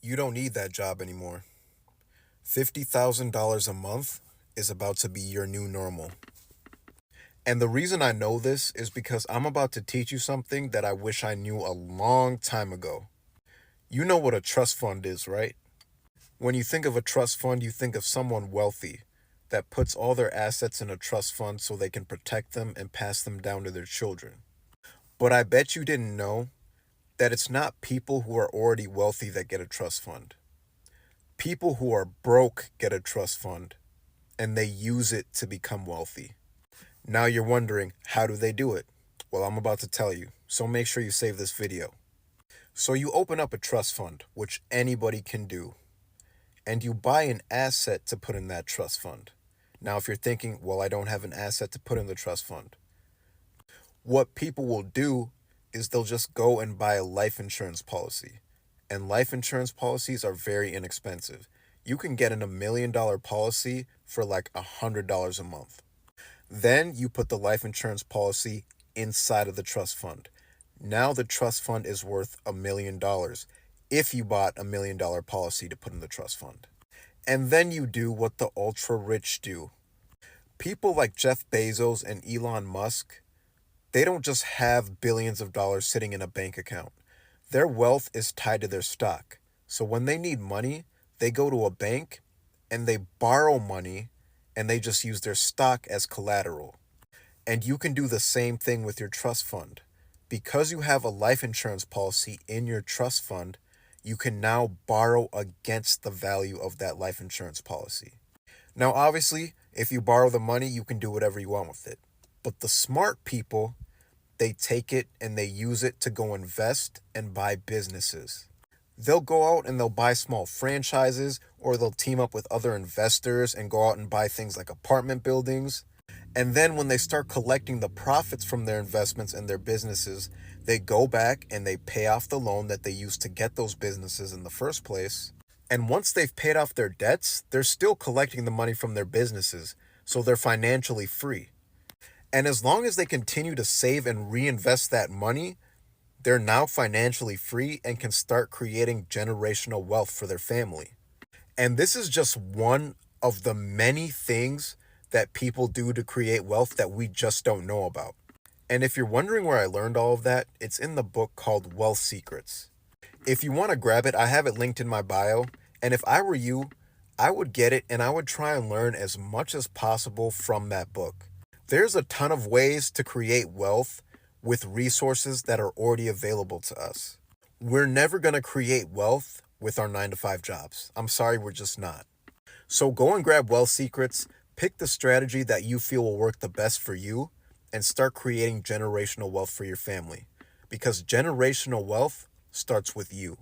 You don't need that job anymore. $50,000 a month is about to be your new normal. And the reason I know this is because I'm about to teach you something that I wish I knew a long time ago. You know what a trust fund is, right? When you think of a trust fund, you think of someone wealthy that puts all their assets in a trust fund so they can protect them and pass them down to their children. But I bet you didn't know that it's not people who are already wealthy that get a trust fund. People who are broke get a trust fund and they use it to become wealthy. Now you're wondering, how do they do it? Well, I'm about to tell you, so make sure you save this video. So you open up a trust fund, which anybody can do, and you buy an asset to put in that trust fund. Now, if you're thinking, well, I don't have an asset to put in the trust fund, what people will do is they'll just go and buy a life insurance policy. And life insurance policies are very inexpensive. You can get in $1 million policy for like $100 a month. Then you put the life insurance policy inside of the trust fund. Now the trust fund is worth $1 million if you bought $1 million policy to put in the trust fund. And then you do what the ultra rich do. People like Jeff Bezos and Elon Musk, they don't just have billions of dollars sitting in a bank account. Their wealth is tied to their stock. So when they need money, they go to a bank and they borrow money and they just use their stock as collateral. And you can do the same thing with your trust fund. Because you have a life insurance policy in your trust fund, you can now borrow against the value of that life insurance policy. Now, obviously, if you borrow the money, you can do whatever you want with it. But the smart people, they take it and they use it to go invest and buy businesses. They'll go out and they'll buy small franchises, or they'll team up with other investors and go out and buy things like apartment buildings. And then when they start collecting the profits from their investments and their businesses, they go back and they pay off the loan that they used to get those businesses in the first place. And once they've paid off their debts, they're still collecting the money from their businesses, so they're financially free. And as long as they continue to save and reinvest that money, they're now financially free and can start creating generational wealth for their family. And this is just one of the many things that people do to create wealth that we just don't know about. And if you're wondering where I learned all of that, it's in the book called Wealth Secrets. If you want to grab it, I have it linked in my bio. And if I were you, I would get it and I would try and learn as much as possible from that book. There's a ton of ways to create wealth with resources that are already available to us. We're never going to create wealth with our 9-to-5 jobs. I'm sorry, we're just not. So go and grab Wealth Secrets, pick the strategy that you feel will work the best for you, and start creating generational wealth for your family. Because generational wealth starts with you.